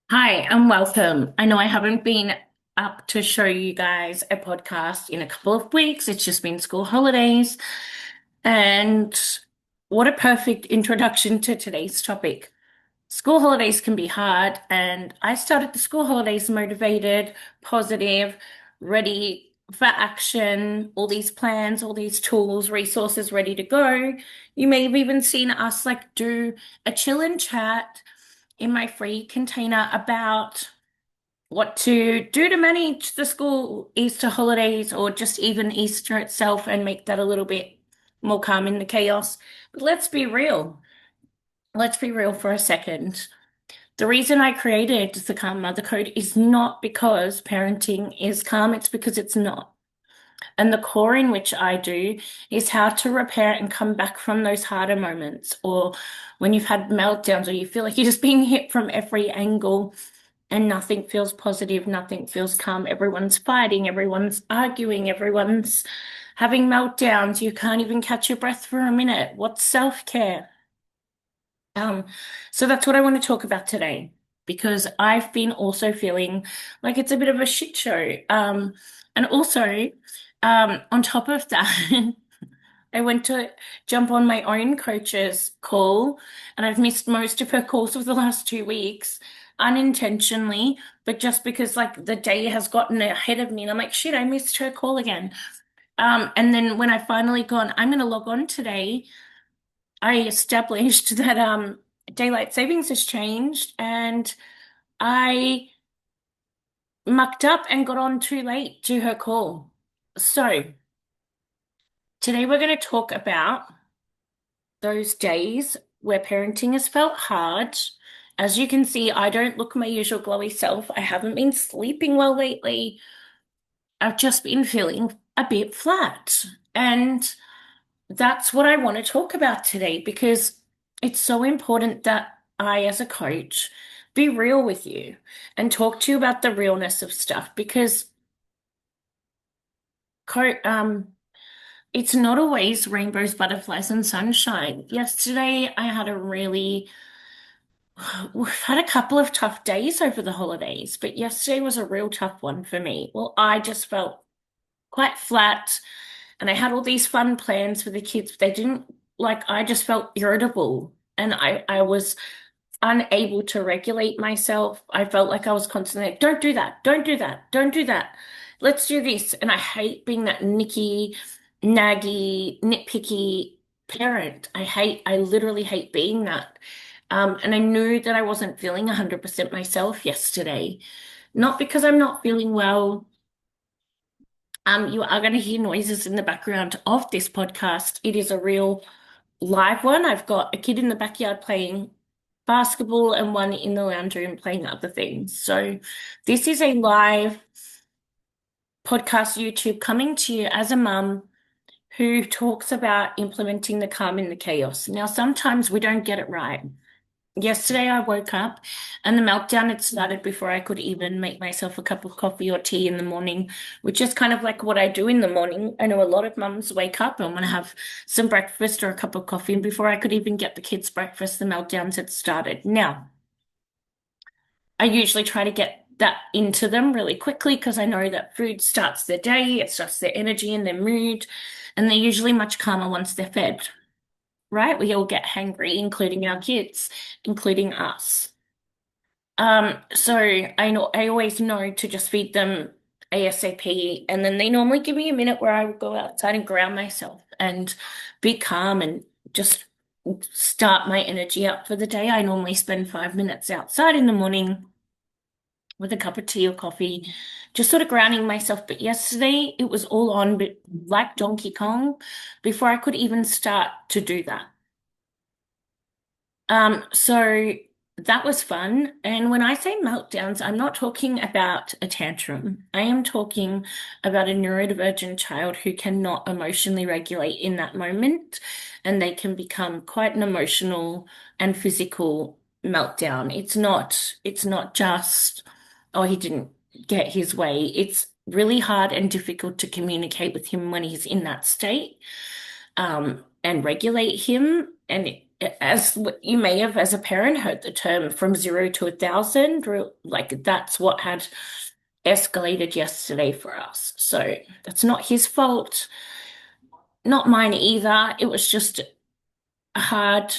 Hi and welcome. I know I haven't been up to show you guys a podcast in a couple of weeks. It's just been school holidays. And what a perfect introduction to today's topic. School holidays can be hard, and I started the school holidays motivated, positive, ready for action, all these plans, all these tools, resources ready to go. You may have even seen us do a chill and chat in my free container about what to do to manage the school Easter holidays or just even Easter itself and make that a little bit more calm in the chaos. But let's be real. Let's be real for a second. The reason I created the Calm Mother Code is not because parenting is calm, it's because it's not. And the core in which I do is how to repair and come back from those harder moments, or when you've had meltdowns, or you feel like you're just being hit from every angle and nothing feels positive, nothing feels calm. Everyone's fighting, everyone's arguing, everyone's having meltdowns. You can't even catch your breath for a minute. What's self-care? Um, so that's what I want to talk about today because I've been also feeling like it's a bit of a shit show. And also, on top of that, I went to jump on my own coach's call, and I've missed most of her calls for the last 2 weeks, unintentionally, but just because the day has gotten ahead of me, and I'm like, shit, I missed her call again. And then when I finally gone, I'm going to log on today. I established that daylight savings has changed, and I mucked up and got on too late to her call. So today we're going to talk about those days where parenting has felt hard. As you can see, I don't look my usual glowy self. I haven't been sleeping well lately. I've just been feeling a bit flat. And that's what I want to talk about today because it's so important that I, as a coach, be real with you and talk to you about the realness of stuff because co it's not always rainbows, butterflies, and sunshine. Yesterday, I had a really we've had a couple of tough days over the holidays, but yesterday was a real tough one for me. Well, I just felt quite flat and I had all these fun plans for the kids. But they didn't I just felt irritable and I was unable to regulate myself. I felt like I was constantly like, don't do that, don't do that, don't do that. Let's do this. And I hate being that nicky, naggy, nitpicky parent. I literally hate being that. And I knew that I wasn't feeling 100% myself yesterday. Not because I'm not feeling well. You are going to hear noises in the background of this podcast. It is a real live one. I've got a kid in the backyard playing basketball and one in the lounge room playing other things. So this is a live podcast YouTube coming to you as a mum who talks about implementing the calm in the chaos. Now, sometimes we don't get it right. Yesterday, I woke up and the meltdown had started before I could even make myself a cup of coffee or tea in the morning, which is kind of like what I do in the morning. I know a lot of mums wake up and want to have some breakfast or a cup of coffee, and before I could even get the kids breakfast, the meltdowns had started. Now, I usually try to get that into them really quickly because I know that food starts their day, it starts their energy and their mood, and they're usually much calmer once they're fed, right? We all get hangry, including our kids, including us. So I always know to just feed them ASAP, and then they normally give me a minute where I will go outside and ground myself and be calm and just start my energy up for the day. I normally spend 5 minutes outside in the morning with a cup of tea or coffee, just sort of grounding myself. But yesterday it was all on, but like Donkey Kong, before I could even start to do that. So that was fun. And when I say meltdowns, I'm not talking about a tantrum. I am talking about a neurodivergent child who cannot emotionally regulate in that moment, and they can become quite an emotional and physical meltdown. It's not just, oh, he didn't get his way. It's really hard and difficult to communicate with him when he's in that state, and regulate him. And as you may have, as a parent, heard the term from 0 to 1,000, like that's what had escalated yesterday for us. So that's not his fault, not mine either. It was just a hard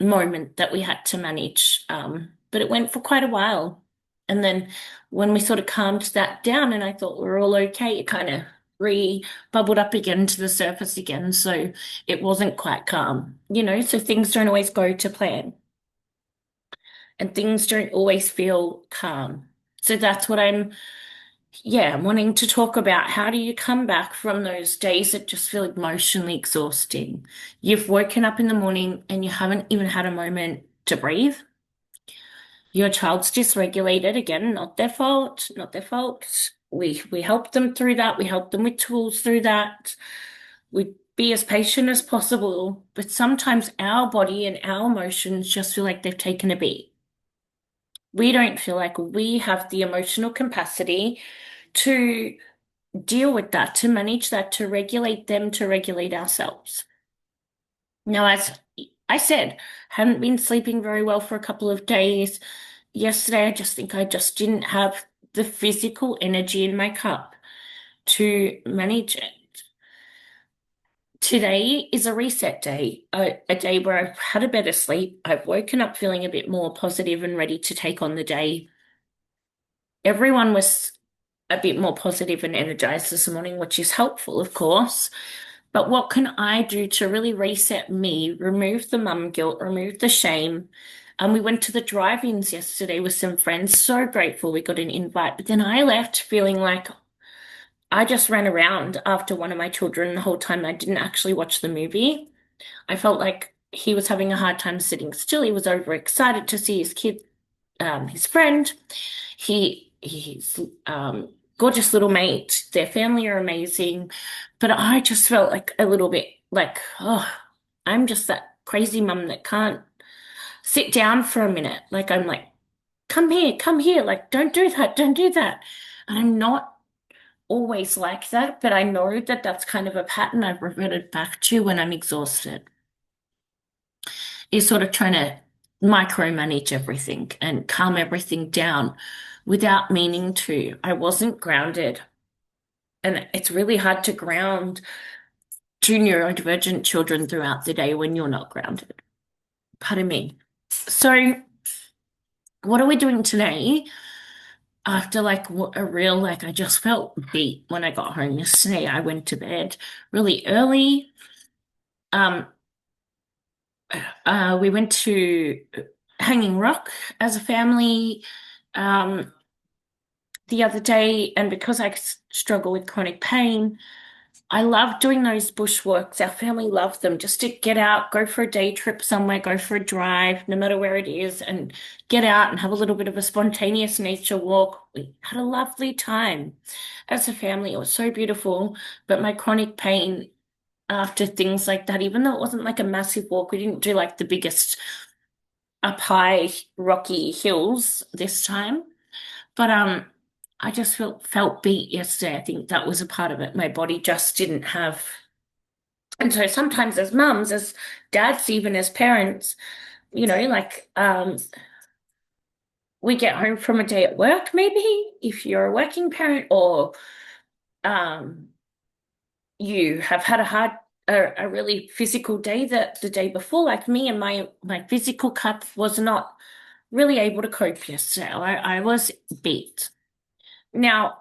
moment that we had to manage. But it went for quite a while. And then when we sort of calmed that down and I thought we were all okay, it kind of re-bubbled up again to the surface again. So it wasn't quite calm, so things don't always go to plan and things don't always feel calm. So that's what I'm wanting to talk about. How do you come back from those days that just feel emotionally exhausting? You've woken up in the morning and you haven't even had a moment to breathe. Your child's dysregulated, again, not their fault, not their fault. We help them through that. We help them with tools through that. We be as patient as possible, but sometimes our body and our emotions just feel like they've taken a beat. We don't feel like we have the emotional capacity to deal with that, to manage that, to regulate them, to regulate ourselves. Now, as I said, hadn't been sleeping very well for a couple of days. Yesterday, I just think I just didn't have the physical energy in my cup to manage it. Today is a reset day, a day where I've had a better sleep. I've woken up feeling a bit more positive and ready to take on the day. Everyone was a bit more positive and energized this morning, which is helpful, of course. But what can I do to really reset me, remove the mum guilt, remove the shame? And we went to the drive-ins yesterday with some friends. So grateful we got an invite. But then I left feeling like I just ran around after one of my children the whole time. I didn't actually watch the movie. I felt like he was having a hard time sitting still. He was overexcited to see his kid, his friend. He's gorgeous little mate. Their family are amazing. But I just felt like a little bit like, oh, I'm just that crazy mum that can't sit down for a minute. Like I'm like, come here. Like, don't do that, don't do that. And I'm not always like that, but I know that that's kind of a pattern I've reverted back to when I'm exhausted, is sort of trying to micromanage everything and calm everything down without meaning to. I wasn't grounded. And it's really hard to ground two neurodivergent children throughout the day when you're not grounded. Pardon me. So, what are we doing today? After like a real, like I just felt beat when I got home yesterday. I went to bed really early. Um, we went to Hanging Rock as a family the other day, and because I struggle with chronic pain, I love doing those bushwalks. Our family loved them just to get out, go for a day trip somewhere, go for a drive, no matter where it is, and get out and have a little bit of a spontaneous nature walk. We had a lovely time as a family. It was so beautiful, but my chronic pain after things like that, even though it wasn't like a massive walk, we didn't do like the biggest up high rocky hills this time. But I just felt beat yesterday. I think that was a part of it. My body just didn't have. And so sometimes as mums, as dads, even as parents, like we get home from a day at work, maybe if you're a working parent, or um you have had a really physical day the day before, like me, and my physical cup was not really able to cope yesterday. I was beat. Now,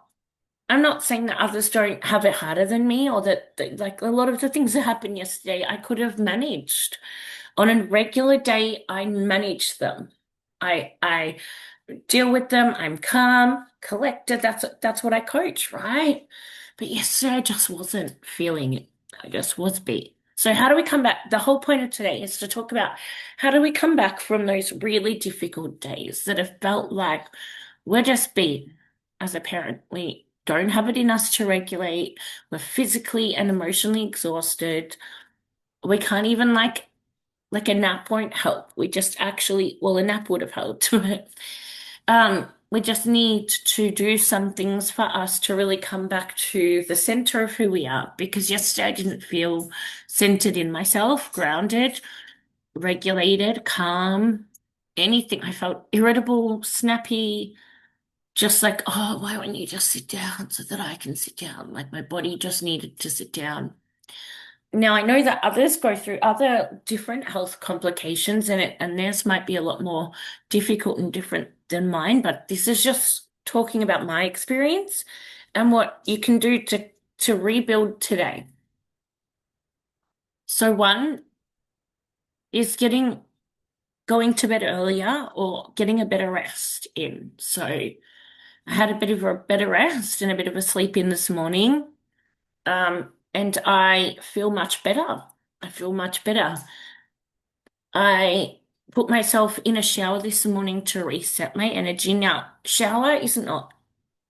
I'm not saying that others don't have it harder than me, or that like a lot of the things that happened yesterday I could have managed. On a regular day, I manage them. I deal with them. I'm calm, collected. That's what I coach, right? But yesterday I just wasn't feeling it. I just was beat. So how do we come back? The whole point of today is to talk about how do we come back from those really difficult days that have felt like we're just beat as a parent. We don't have it in us to regulate. We're physically and emotionally exhausted. We can't even like a nap won't help. We just actually, well, a nap would have helped. We just need to do some things for us to really come back to the center of who we are. Because yesterday I didn't feel centered in myself, grounded. regulated, calm, anything. I felt irritable, snappy, just like, oh, why won't you just sit down so that I can sit down? Like my body just needed to sit down. Now I know that others go through other different health complications and theirs might be a lot more difficult and different than mine, but this is just talking about my experience and what you can do to rebuild today. So one is going to bed earlier or getting a better rest in. So I had a bit of a better rest and a bit of a sleep in this morning. And I feel much better. I feel much better. I put myself in a shower this morning to reset my energy. Now, shower is not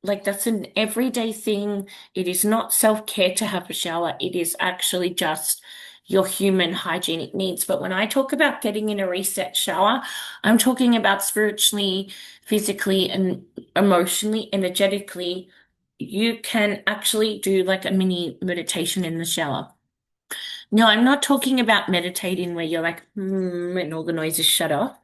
like that's an everyday thing. It is not self-care to have a shower. It is actually just your human hygienic needs. But when I talk about getting in a reset shower, I'm talking about spiritually, physically, and emotionally, energetically. You can actually do like a mini meditation in the shower. No, I'm not talking about meditating where you're like, and all the noises shut off,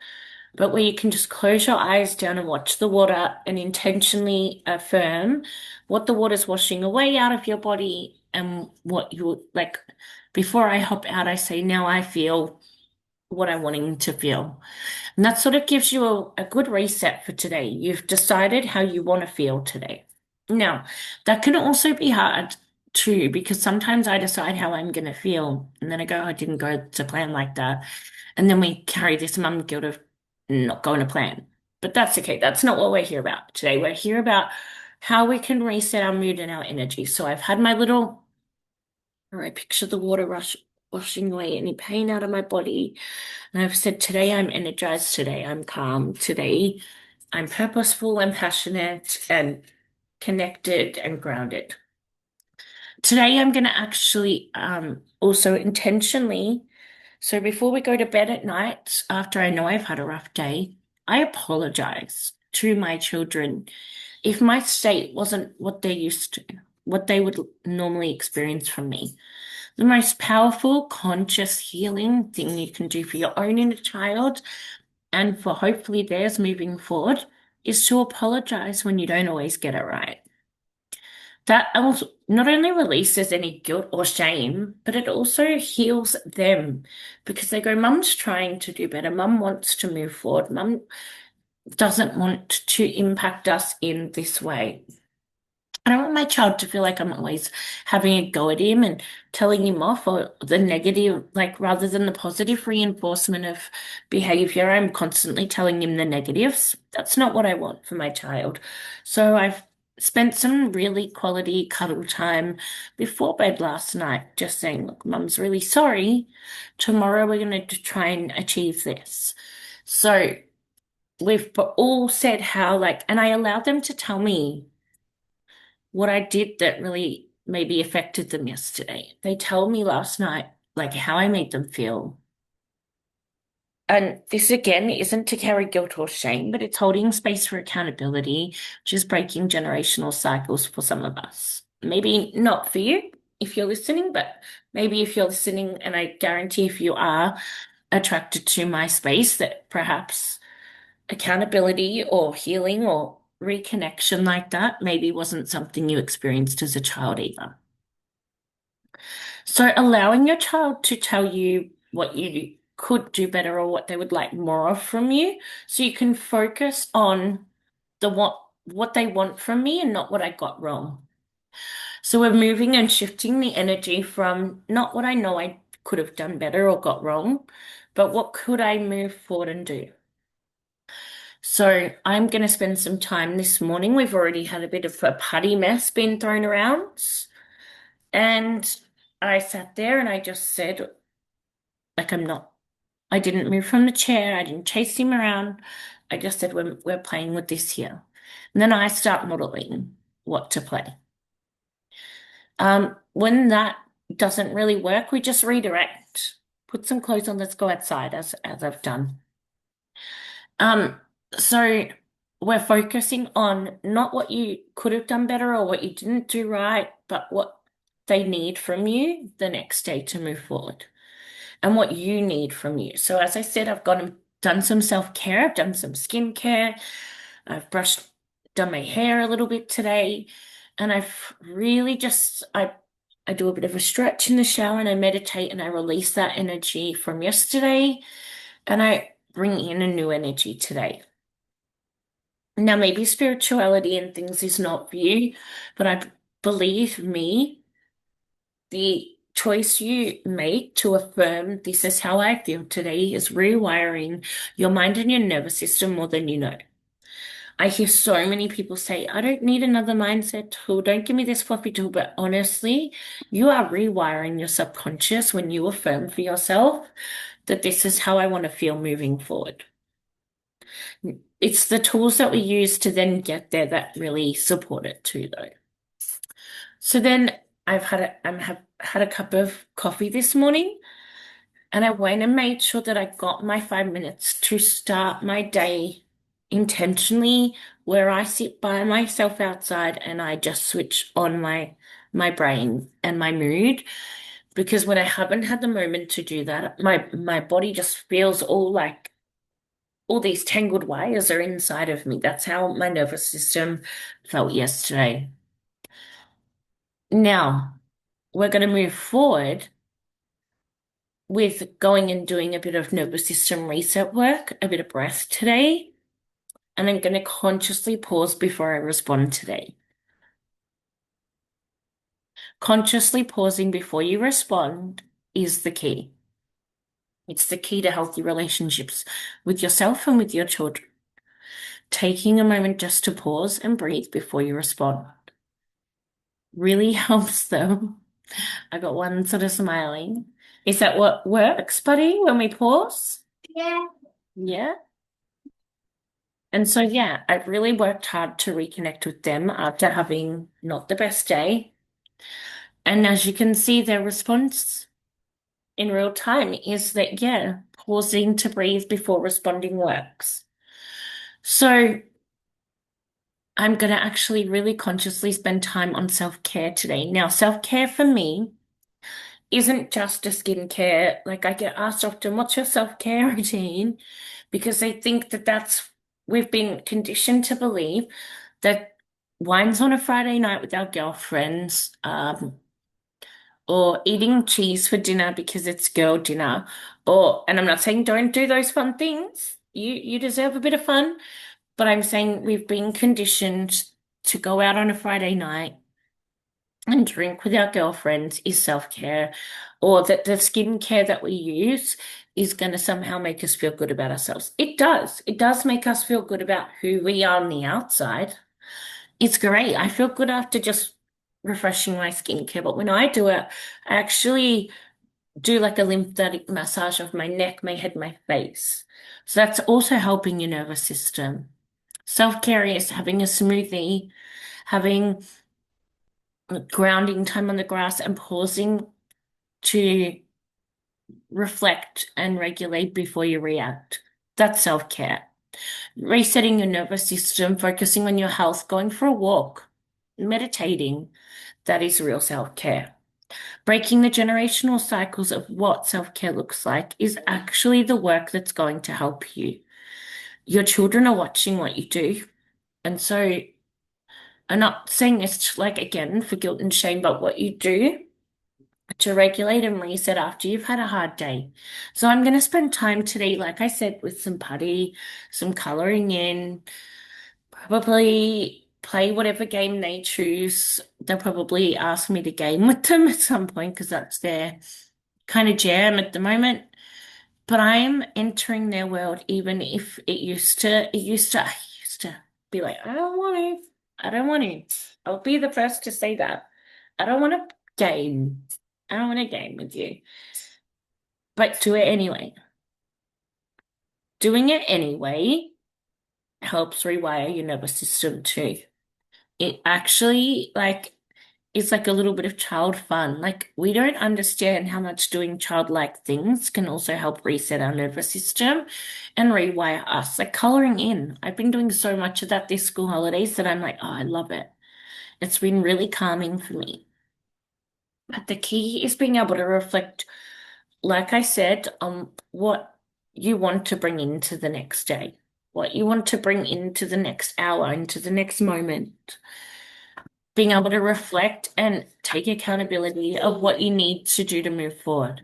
but where you can just close your eyes down and watch the water and intentionally affirm what the water's washing away out of your body and what you like. Before I hop out, I say, now I feel what I'm wanting to feel. And that sort of gives you a good reset for today. You've decided how you want to feel today. Now, that can also be hard too, because sometimes I decide how I'm going to feel, and then I go, I didn't go to plan like that. And then we carry this mum guilt of not going to plan. But that's okay. That's not what we're here about today. We're here about how we can reset our mood and our energy. So I've had my little, or I picture the water rush washing away any pain out of my body. And I've said, today I'm energized, today I'm calm, today I'm purposeful and passionate and connected and grounded. Today I'm going to actually also intentionally, so before we go to bed at night, after I know I've had a rough day, I apologize to my children if my state wasn't what they used to, what they would normally experience from me. The most powerful, conscious healing thing you can do for your own inner child and for hopefully theirs moving forward is to apologize when you don't always get it right. That also not only releases any guilt or shame, but it also heals them because they go, Mum's trying to do better. Mum wants to move forward. Mum doesn't want to impact us in this way. I don't want my child to feel like I'm always having a go at him and telling him off or the negative, like rather than the positive reinforcement of behavior, I'm constantly telling him the negatives. That's not what I want for my child. So I've spent some really quality cuddle time before bed last night, just saying, look, Mum's really sorry. Tomorrow we're going to try and achieve this. So we've all said how, like, and I allowed them to tell me what I did that really maybe affected them yesterday. They told me last night, like how I made them feel. And this again isn't to carry guilt or shame, but it's holding space for accountability, which is breaking generational cycles for some of us. Maybe not for you if you're listening, but maybe if you're listening, and I guarantee if you are attracted to my space, that perhaps accountability or healing or reconnection like that maybe wasn't something you experienced as a child either. So allowing your child to tell you what you could do better or what they would like more of from you, so you can focus on what they want from me and not what I got wrong. So we're moving and shifting the energy from not what I know I could have done better or got wrong, but what could I move forward and do? So I'm going to spend some time this morning. We've already had a bit of a putty mess being thrown around. And I sat there and I just said, like, I didn't move from the chair. I didn't chase him around. I just said, we're playing with this here. And then I start modeling what to play. When that doesn't really work, we just redirect. Put some clothes on, let's go outside as I've done. Um, so we're focusing on not what you could have done better or what you didn't do right, but what they need from you the next day to move forward. and what you need from you. So as I said, I've gone and done some self-care, I've done some skincare, I've done my hair a little bit today, and I've really just I do a bit of a stretch in the shower and I meditate and I release that energy from yesterday and I bring in a new energy today. Now, maybe spirituality and things is not for you, but I believe me, the choice you make to affirm this is how I feel today is rewiring your mind and your nervous system more than you know. I hear so many people say, I don't need another mindset tool. Don't give me this fluffy tool. But honestly, you are rewiring your subconscious when you affirm for yourself that this is how I want to feel moving forward. It's the tools that we use to then get there that really support it too, though. So then have had a cup of coffee this morning, and I went and made sure that I got my 5 minutes to start my day intentionally, where I sit by myself outside and I just switch on my brain and my mood. Because when I haven't had the moment to do that, my body just feels all these tangled wires are inside of me. That's how my nervous system felt yesterday. Now, we're going to move forward with going and doing a bit of nervous system reset work, a bit of breath today, and I'm going to consciously pause before I respond today. Consciously pausing before you respond is the key. It's the key to healthy relationships with yourself and with your children. Taking a moment just to pause and breathe before you respond really helps them. I got one sort of smiling. Is that what works, buddy, when we pause? Yeah. Yeah. And so, yeah, I really worked hard to reconnect with them after having not the best day. And as you can see, their response in real time is that, yeah, pausing to breathe before responding works. So I'm going to actually really consciously spend time on self-care today. Now, self-care for me isn't just a skincare. Like I get asked often, what's your self-care routine? Because they think that we've been conditioned to believe that wine's on a Friday night with our girlfriends, or eating cheese for dinner because it's girl dinner, and I'm not saying don't do those fun things. You deserve a bit of fun, but I'm saying we've been conditioned to go out on a Friday night and drink with our girlfriends is self-care, or that the skincare that we use is going to somehow make us feel good about ourselves. It does. It does make us feel good about who we are on the outside. It's great. I feel good after just refreshing my skincare, but when I do it, I actually do like a lymphatic massage of my neck, my head, my face. So that's also helping your nervous system. Self-care is having a smoothie, having grounding time on the grass and pausing to reflect and regulate before you react. That's self-care. Resetting your nervous system, focusing on your health, going for a walk, meditating, that is real self-care. Breaking the generational cycles of what self-care looks like is actually the work that's going to help you. Your children are watching what you do. And so I'm not saying this like again for guilt and shame, but what you do to regulate and reset after you've had a hard day. So I'm going to spend time today, like I said, with some putty, some coloring in, probably play whatever game they choose. They'll probably ask me to game with them at some point because that's their kind of jam at the moment. But I'm entering their world, even if I used to be like, I don't want to, I don't want to. I'll be the first to say that. I don't want to game. I don't want to game with you. But do it anyway. Doing it anyway helps rewire your nervous system too. It actually it's like a little bit of child fun. Like we don't understand how much doing childlike things can also help reset our nervous system and rewire us. Like coloring in. I've been doing so much of that this school holidays that I'm like, oh, I love it. It's been really calming for me. But the key is being able to reflect like I said, what you want to bring into the next day, what you want to bring into the next hour, into the next moment, being able to reflect and take accountability of what you need to do to move forward.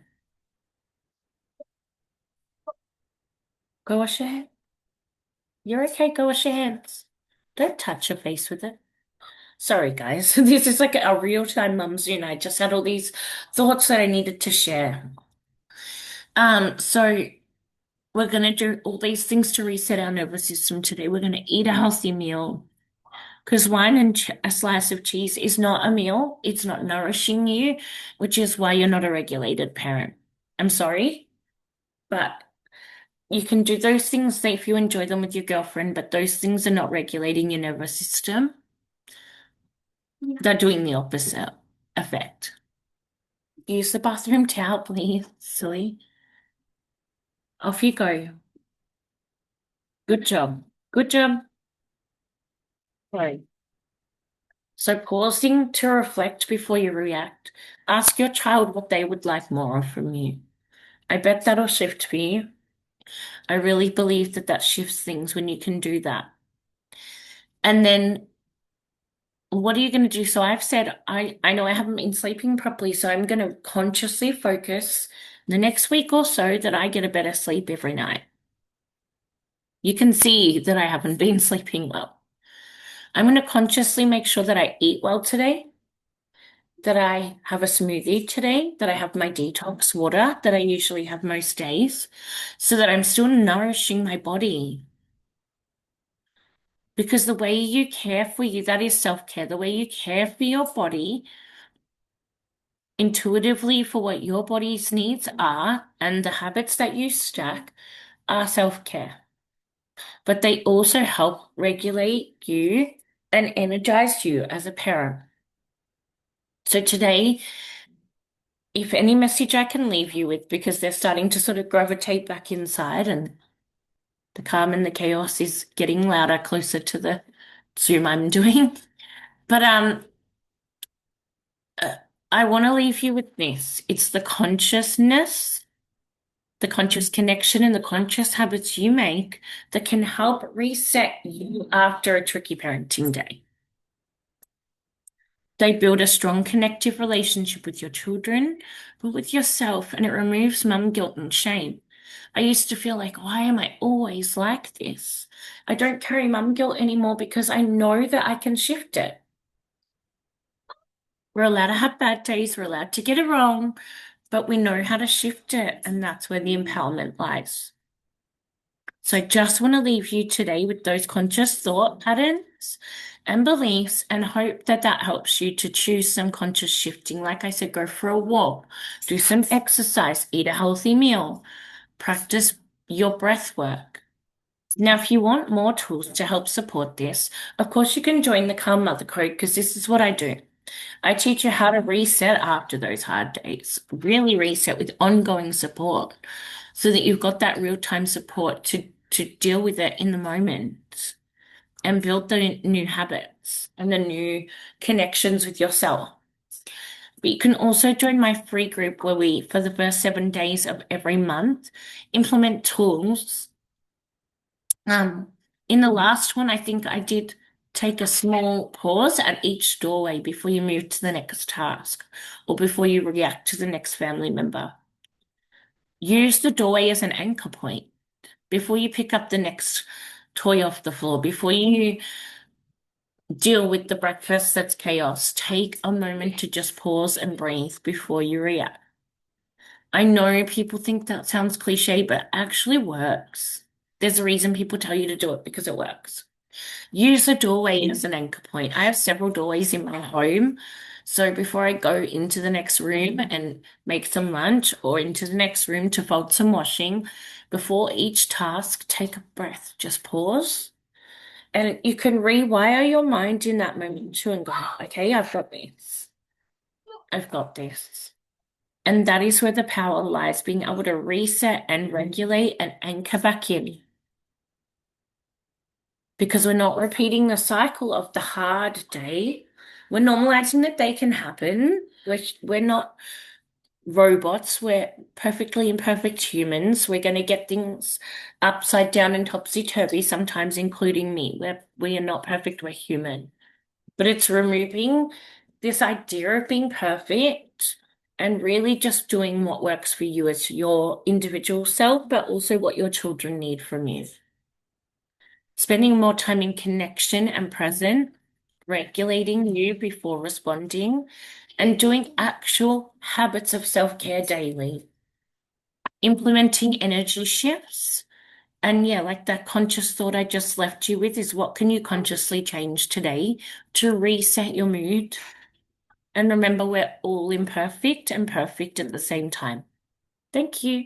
Go wash your hands. You're okay, go wash your hands. Don't touch your face with it. Sorry, guys. This is like a real-time mum Zoom. I just had all these thoughts that I needed to share. So we're gonna do all these things to reset our nervous system today. We're gonna eat a healthy meal because wine and a slice of cheese is not a meal. It's not nourishing you, which is why you're not a regulated parent. I'm sorry, but you can do those things if you enjoy them with your girlfriend, but those things are not regulating your nervous system. They're doing the opposite effect. Use the bathroom towel, please, silly. Off you go. Good job. Good job. Right. So pausing to reflect before you react. Ask your child what they would like more of from you. I bet that'll shift for you. I really believe that that shifts things when you can do that. And then what are you going to do? So I've said, I know I haven't been sleeping properly, so I'm going to consciously focus the next week or so that I get a better sleep every night. You can see that I haven't been sleeping well. I'm going to consciously make sure that I eat well today, that I have a smoothie today, that I have my detox water that I usually have most days, so that I'm still nourishing my body. Because the way you care for you, that is self-care. The way you care for your body intuitively for what your body's needs are and the habits that you stack are self-care. But they also help regulate you and energize you as a parent. So today, if any message I can leave you with, because they're starting to sort of gravitate back inside and the calm and the chaos is getting louder closer to the Zoom I'm doing. But uh, I want to leave you with this. It's the consciousness, the conscious connection and the conscious habits you make that can help reset you after a tricky parenting day. They build a strong connective relationship with your children, but with yourself, and it removes mum guilt and shame. I used to feel like, why am I always like this? I don't carry mum guilt anymore because I know that I can shift it. We're allowed to have bad days, we're allowed to get it wrong, but we know how to shift it, and that's where the empowerment lies. So I just want to leave you today with those conscious thought patterns and beliefs and hope that that helps you to choose some conscious shifting. Like I said, go for a walk, do some exercise, eat a healthy meal, practice your breath work. Now, if you want more tools to help support this, of course, you can join the Calm Mother Code because this is what I do. I teach you how to reset after those hard days, really reset with ongoing support so that you've got that real-time support to deal with it in the moment and build the new habits and the new connections with yourself. But you can also join my free group where we, for the first 7 days of every month, implement tools. In the last one, I think I did take a small pause at each doorway before you move to the next task or before you react to the next family member. Use the doorway as an anchor point before you pick up the next toy off the floor, before you deal with the breakfast that's chaos. Take a moment to just pause and breathe before you react. I know people think that sounds cliche, but actually works. There's a reason people tell you to do it because it works. Use the doorway as an anchor point. I have several doorways in my home. So before I go into the next room and make some lunch or into the next room to fold some washing, before each task, take a breath, just pause. And you can rewire your mind in that moment too and go, okay, I've got this. I've got this. And that is where the power lies, being able to reset and regulate and anchor back in. Because we're not repeating the cycle of the hard day. We're normalizing that they can happen. We're not robots. We're perfectly imperfect humans. We're going to get things upside down and topsy-turvy, sometimes including me. We are not perfect, we're human. But it's removing this idea of being perfect and really just doing what works for you as your individual self, but also what your children need from you. Spending more time in connection and present, regulating you before responding, and doing actual habits of self-care daily. Implementing energy shifts. And yeah, like that conscious thought I just left you with is what can you consciously change today to reset your mood? And remember, we're all imperfect and perfect at the same time. Thank you.